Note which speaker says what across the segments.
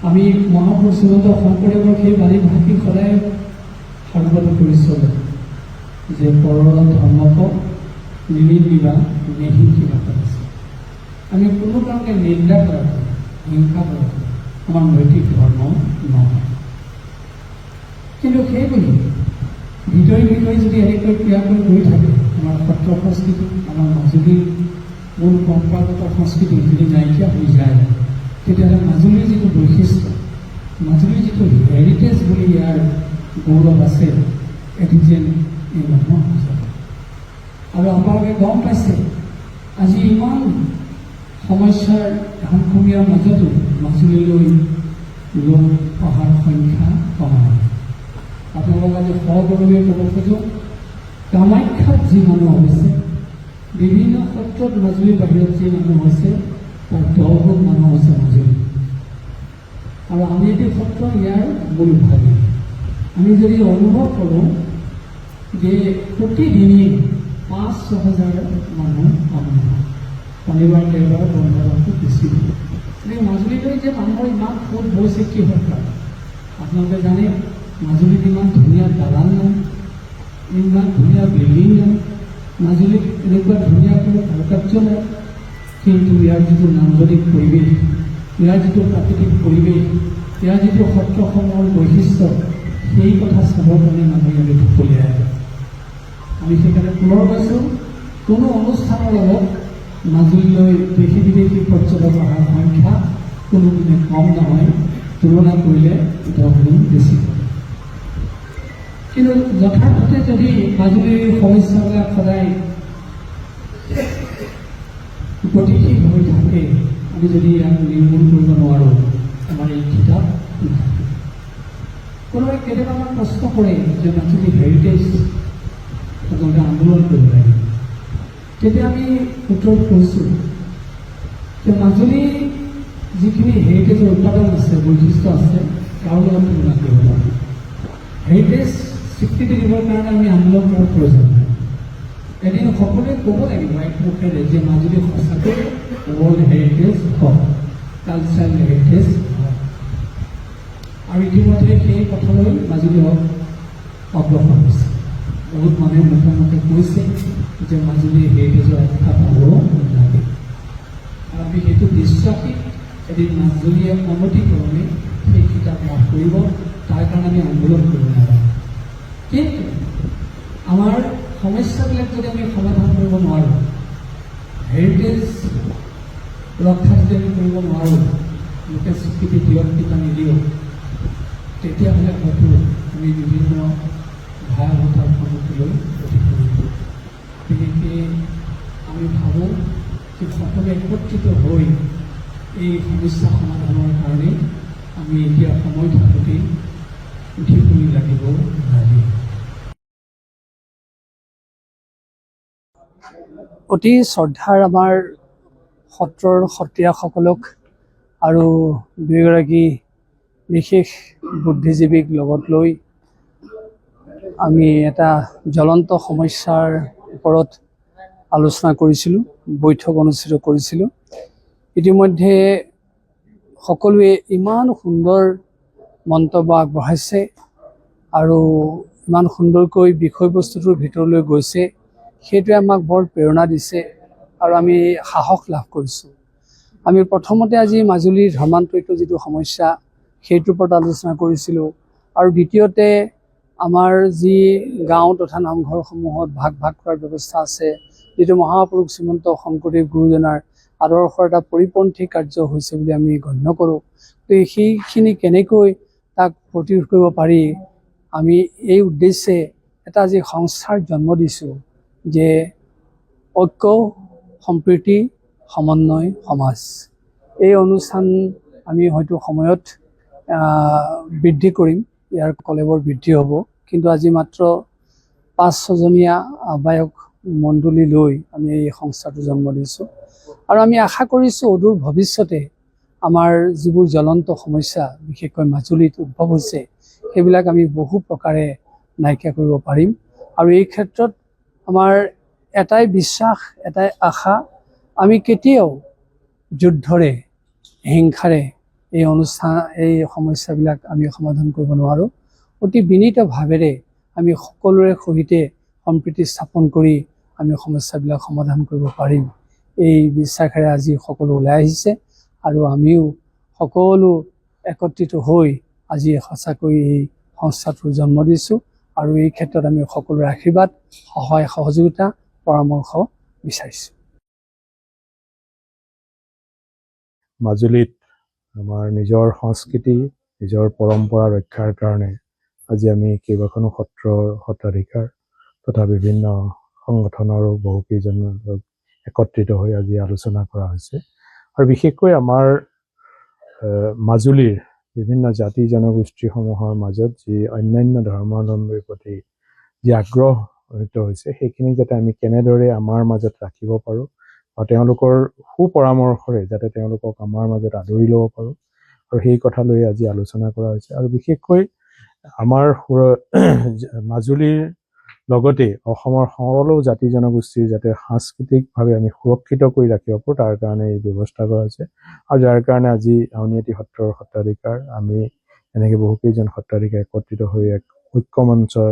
Speaker 1: আমি মহাপুৰুষ শ্ৰীমন্ত শংকৰদেৱৰ সেই বাণী ভাষী সদায় সৰ্বত কৰি চলে যে পৰৰ ধৰ্মক নিলিখিবা নেহি কিবা আছে। আমি কোনো কামকে নিন্দা কৰাটো হিংসা কৰাটো আমাৰ নৈতিক ধৰ্ম নহয়। কিন্তু সেইবুলি ভিতৰি যদি এনেকৈ ক্ৰিয়া কৰি গৈ থাকে, আমাৰ সত্ৰ সংস্কৃতি, আমাৰ মাজুলীৰ মূল পৰম্পৰাগত সংস্কৃতি যদি নাইকিয়া হৈ যায়, তেতিয়াহ'লে মাজুলীৰ যিটো বৈশিষ্ট্য, মাজুলীৰ যিটো হেৰিটেজ বুলি ইয়াৰ গৌৰৱ আছে, এটি যেন এই নোহোৱা হৈ যাব। আৰু আপোনালোকে গম পাইছে আজি ইমান সমস্যাৰ ধামখুমীয়াৰ মাজতো মাজুলীলৈ লোক অহাৰ সংখ্যা কমা নাই। আপোনালোকক আজি সগৌৰৱে ক'ব খোজোঁ, কামাখ্যাত যি মানুহ হৈছে, বিভিন্ন ক্ষেত্ৰত মাজুলীৰ বাহিৰত যি মানুহ হৈছে, তাৰ 10 গুণ মানুহ হৈছে মাজুলী। আৰু আমি এটি সত্ৰ ইয়াৰ মূল ভাবি আমি যদি অনুভৱ কৰোঁ যে প্ৰতিদিনেই 5-6 হাজাৰ মানুহ আমাৰ শনিবাৰ দেওবাৰ বন্ধবাৰটো বেছি। গতিকে মাজুলীলৈ যে মানুহৰ ইমান সোঁত হৈছে কিহৰ কাৰণে? আপোনালোকে জানে মাজুলীত ইমান ধুনীয়া দালান নাই, ইমান ধুনীয়া বিল্ডিং নাই, মাজুলীত এনেকুৱা ধুনীয়া কোনো কাৰুকাৰ্য নাই। কিন্তু ইয়াৰ যিটো নান্দনিক পৰিৱেশ, ইয়াৰ যিটো প্ৰাকৃতিক পৰিৱেশ, ইয়াৰ যিটো সত্ৰসমূহৰ বৈশিষ্ট্য, সেই কথা চাবৰ কাৰণে মানুহে আমি ঢুকলীয়াই আহে। আমি সেইকাৰণে পুনৰ কৈছোঁ, কোনো অনুষ্ঠানৰ লগত মাজুলীলৈ দেশী বিদেশী পৰ্যটক অহাৰ সংখ্যা কোনোদিনে কম নহয়, তুলনা কৰিলে 10 গুণ বেছি হয়। কিন্তু যথাৰ্থতে যদি মাজুলীৰ সমস্যাবিলাক সদায় গতিশীল হৈ থাকে, আমি যদি ইয়াক নিৰ্মূল কৰিব নোৱাৰোঁ, আমাৰ এই কিতাপ কোনোবাই কেতিয়াবা প্ৰশ্ন কৰে যে মাজুলী হেৰিটেজ আপোনালোকে আন্দোলন কৰিব লাগে। তেতিয়া আমি উত্তৰ কৈছোঁ যে মাজুলী যিখিনি হেৰিটেজৰ উৎপাদন আছে, বৈশিষ্ট্য আছে, তাৰ লগত তুলনা কৰিব লাগে। হেৰিটেজ স্বীকৃতি দিবৰ কাৰণে আমি আন্দোলন কৰাৰ প্ৰয়োজন নাই। এদিন সকলোৱে ক'ব লাগিব একমুখেৰে যে মাজুলী সঁচাকৈ ৱৰ্ল্ড হেৰিটেজ হওক, কালচাৰেল হেৰিটেজ হওক। আৰু ইতিমধ্যে সেই কথালৈ মাজুলী অগ্ৰসৰ হৈছে। বহুত মানুহে মুখে কৈছে যে মাজুলী হেৰিটেজৰ আখ্যা পাব লাগে। আৰু আমি সেইটো বিশ্বাসী, এদিন মাজুলীয়ে অনতিক্ৰমে সেই কিতাপ লাভ কৰিব, তাৰ কাৰণে আমি আন্দোলন কৰিব নালাগে। কিন্তু আমাৰ সমস্যাবিলাক যদি আমি সমাধান কৰিব নোৱাৰোঁ, হেৰিটেজ ৰক্ষা যদি আমি কৰিব নোৱাৰোঁ, লোকে স্বীকৃতি দিয়ক কিবা নিদিয়ক, তেতিয়াহ'লে হয়তো আমি বিভিন্ন ভয়াৱহতাৰ সন্মুখীনলৈ গতি কৰিব। গতিকে আমি ভাবোঁ যে সকলোৱে একত্ৰিত হৈ এই সমস্যা সমাধানৰ কাৰণে আমি এতিয়া সময় থাকোঁতেই উঠি পৰি লাগিব লাগে। অতি শ্ৰদ্ধাৰ আমাৰ সত্ৰৰ সত্ৰীয়াসকলক আৰু দুয়োগৰাকী বিশেষ বুদ্ধিজীৱীক লগত লৈ আমি এটা জ্বলন্ত সমস্যাৰ ওপৰত আলোচনা কৰিছিলোঁ, বৈঠক অনুষ্ঠিত কৰিছিলোঁ। ইতিমধ্যে সকলোৱে ইমান সুন্দৰ মন্তব্য আগবঢ়াইছে আৰু ইমান সুন্দৰকৈ বিষয়বস্তুটোৰ ভিতৰলৈ গৈছে, সেইটোৱে আমাক বৰ প্ৰেৰণা দিছে আৰু আমি সাহস লাভ কৰিছোঁ। আমি প্ৰথমতে আজি মাজুলীৰ ধৰ্মান্তৰিত যিটো সমস্যা, সেইটোৰ ওপৰত আলোচনা কৰিছিলোঁ। আৰু দ্বিতীয়তে আমাৰ যি গাঁও তথা নামঘৰসমূহত ভাগ কৰাৰ ব্যৱস্থা আছে, যিটো মহাপুৰুষ শ্ৰীমন্ত শংকৰদেৱ গুৰুজনাৰ আদৰ্শৰ এটা পৰিপন্থী কাৰ্য হৈছে বুলি আমি গণ্য কৰোঁ। গতিকে সেইখিনি কেনেকৈ তাক প্ৰতিৰোধ কৰিব পাৰি, আমি এই উদ্দেশ্যে এটা আজি সংস্থাৰ জন্ম দিছোঁ যে ঐক্য সম্প্ৰীতি সমন্বয় সমাজ। এই অনুষ্ঠান আমি হয়তো সময়ত বৃদ্ধি কৰিম, ইয়াৰ কলেবৰ বৃদ্ধি হ'ব। কিন্তু আজি মাত্ৰ 5-6 জনীয়া আহ্বায়ক মণ্ডলী লৈ আমি এই সংস্থাটো জন্ম দিছোঁ। আৰু আমি আশা কৰিছোঁ অদূৰ ভৱিষ্যতে আমাৰ যিবোৰ জ্বলন্ত সমস্যা বিশেষকৈ মাজুলীত উদ্ভৱ হৈছে, সেইবিলাক আমি বহু প্ৰকাৰে নাইকিয়া কৰিব পাৰিম। আৰু এই ক্ষেত্ৰত আমাৰ এটাই বিশ্বাস, এটাই আশা, আমি কেতিয়াও যুদ্ধৰে, হিংসাৰে এই সমস্যাবিলাক আমি সমাধান কৰিব নোৱাৰোঁ। অতি বিনীত ভাৱেৰে আমি সকলোৰে সৈতে সম্প্ৰীতি স্থাপন কৰি আমি সমস্যাবিলাক সমাধান কৰিব পাৰিম। এই বিশ্বাসেৰে আজি সকলো ওলাই আহিছে আৰু আমিও সকলো একত্ৰিত হৈ আজি সঁচাকৈ এই সংস্থাটোৰ জন্ম দিছোঁ আৰু এই ক্ষেত্ৰত আমি সকলোৰে আশীৰ্বাদ, সহায় সহযোগিতা, পৰামৰ্শ বিচাৰিছোঁ।
Speaker 2: মাজুলীত আমাৰ নিজৰ সংস্কৃতি, নিজৰ পৰম্পৰা ৰক্ষাৰ কাৰণে আজি আমি কেইবাখনো সত্ৰাধিকাৰ তথা বিভিন্ন সংগঠনৰো বহুকেইজন লোক একত্ৰিত হৈ আজি আলোচনা কৰা হৈছে। আৰু বিশেষকৈ আমাৰ মাজুলীৰ বিভিন্ন জাতি জনগোষ্ঠীসমূহৰ মাজত যি অন্যান্য ধৰ্মাৱলম্বীৰ প্ৰতি যি আগ্ৰহ হৈছে, সেইখিনিক যাতে আমি কেনেদৰে আমাৰ মাজত ৰাখিব পাৰোঁ আৰু তেওঁলোকৰ সুপৰামৰ্শৰে যাতে তেওঁলোকক আমাৰ মাজত আদৰি ল'ব পাৰোঁ, আৰু সেই কথা লৈ আজি আলোচনা কৰা হৈছে। আৰু বিশেষকৈ আমাৰ মাজুলীৰ লগতে অসমৰ সকলো জাতি জনগোষ্ঠীৰ যাতে সাংস্কৃতিকভাৱে আমি সুৰক্ষিত কৰি ৰাখিব পাৰোঁ, তাৰ কাৰণে এই ব্যৱস্থা কৰা হৈছে। আৰু যাৰ কাৰণে আজি আউনীআটী সত্ৰৰ সত্ৰাধিকাৰ আমি এনেকৈ বহুকেইজন সত্ৰাধিকাৰ একত্ৰিত হৈ এক ঐক্য মঞ্চৰ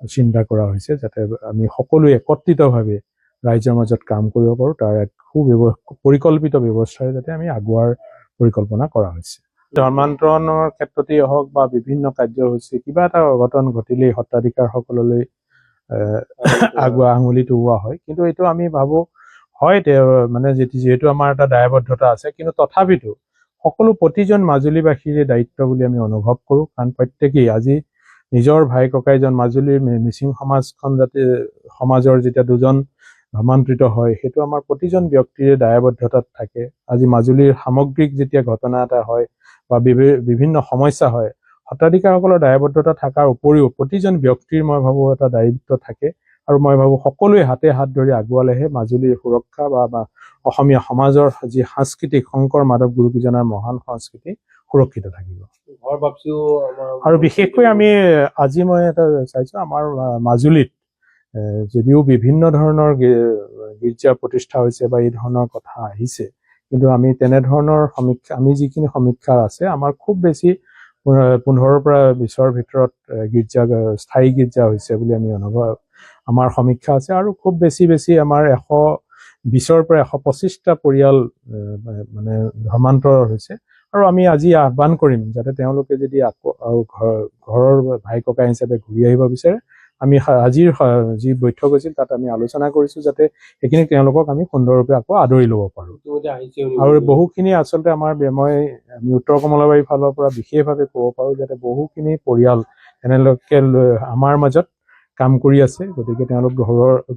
Speaker 2: চিন্তা কৰা হৈছে, যাতে আমি সকলোৱে একত্ৰিতভাৱে ৰাইজৰ মাজত কাম কৰিব পাৰোঁ, তাৰ এক পৰিকল্পিত ব্যৱস্থাৰে যাতে আমি আগুৱাৰ পৰিকল্পনা কৰা হৈছে। ধৰ্মান্তৰণৰ ক্ষেত্ৰতেই হওক বা বিভিন্ন কাৰ্যসূচী কিবা এটা অঘটন ঘটিলেই সত্ৰাধিকাৰসকললৈ আঙুলি টোওৱা হয়, কিন্তু এইটো আমি ভাবোঁ হয় মানে যিহেতু আমাৰ এটা দায়বদ্ধতা আছে, কিন্তু তথাপিতো সকলো প্ৰতিজন মাজুলীবাসীৰে দায়িত্ব বুলি আমি অনুভৱ কৰোঁ। কাৰণ প্ৰত্যেকেই আজি নিজৰ ভাই ককাইজন মাজুলীৰ মিচিং সমাজৰ যেতিয়া দুজন ধৰ্মান্তৰিত হয়, সেইটো আমাৰ প্ৰতিজন ব্যক্তিৰে দায়বদ্ধতাত থাকে। আজি মাজুলীৰ সামগ্ৰিক যেতিয়া ঘটনা এটা হয় বা বিভিন্ন সমস্যা হয়, সত্ৰাধিকাৰসকলৰ দায়বদ্ধতা থকাৰ উপৰিও প্ৰতিজন ব্যক্তিৰ মই ভাবোঁ এটা দায়িত্ব থাকে। আৰু মই ভাবোঁ সকলোৱে হাতে হাত ধৰি আগুৱালেহে মাজুলীৰ সুৰক্ষা বা অসমীয়া সমাজৰ যি সাংস্কৃতিক শংকৰ মাধৱ গুৰুকেইজনাৰ মহান সংস্কৃতি সুৰক্ষিত থাকিব। আৰু বিশেষকৈ আমি আজি মই এটা চাইছোঁ, আমাৰ মাজুলীত যদিও বিভিন্ন ধৰণৰ গীৰ্জা প্ৰতিষ্ঠা হৈছে বা এই ধৰণৰ কথা আহিছে, কিন্তু আমি তেনেধৰণৰ আমি যিখিনি সমীক্ষা আছে, আমাৰ খুব বেছি 15ৰ পৰা 20ৰ ভিতৰত স্থায়ী গীৰ্জা হৈছে বুলি আমাৰ সমীক্ষা আছে। আৰু খুব বেছি আমাৰ 120ৰ পৰা 125টা পৰিয়াল মানে ধৰ্মান্তৰ হৈছে। আৰু আমি আজি আহ্বান কৰিম যাতে তেওঁলোকে যদি আকৌ ঘৰৰ ভাই ককাই হিচাপে ঘূৰি আহিব বিচাৰে, আমি আজিৰ যি বৈঠক হৈছিল তাত আমি আলোচনা কৰিছোঁ যাতে সেইখিনি তেওঁলোকক আমি সুন্দৰৰূপে আকৌ আদৰি ল'ব পাৰোঁ। আৰু বহুখিনি আচলতে আমি উত্তৰ কমলাবাৰীৰ ফালৰ পৰা বিশেষভাৱে ক'ব পাৰোঁ যাতে বহুখিনি পৰিয়াল এনেলোকে আমাৰ মাজত কাম কৰি আছে, গতিকে তেওঁলোক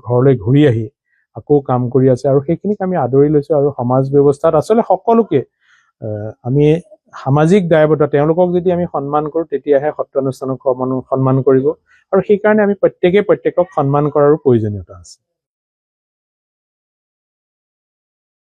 Speaker 2: ঘৰলৈ ঘূৰি আহি আকৌ কাম কৰি আছে, আৰু সেইখিনিক আমি আদৰি লৈছোঁ। আৰু সমাজ ব্যৱস্থাত আচলতে সকলোকে আমি সামাজিক দায়বদ্ধতা, তেওঁলোকক যদি আমি সন্মান কৰোঁ তেতিয়াহে সত্ৰানুষ্ঠানক সন্মান কৰিব, আৰু সেইকাৰণে আমি প্ৰত্যেকক সন্মান কৰাৰো প্ৰয়োজনীয়তা আছে।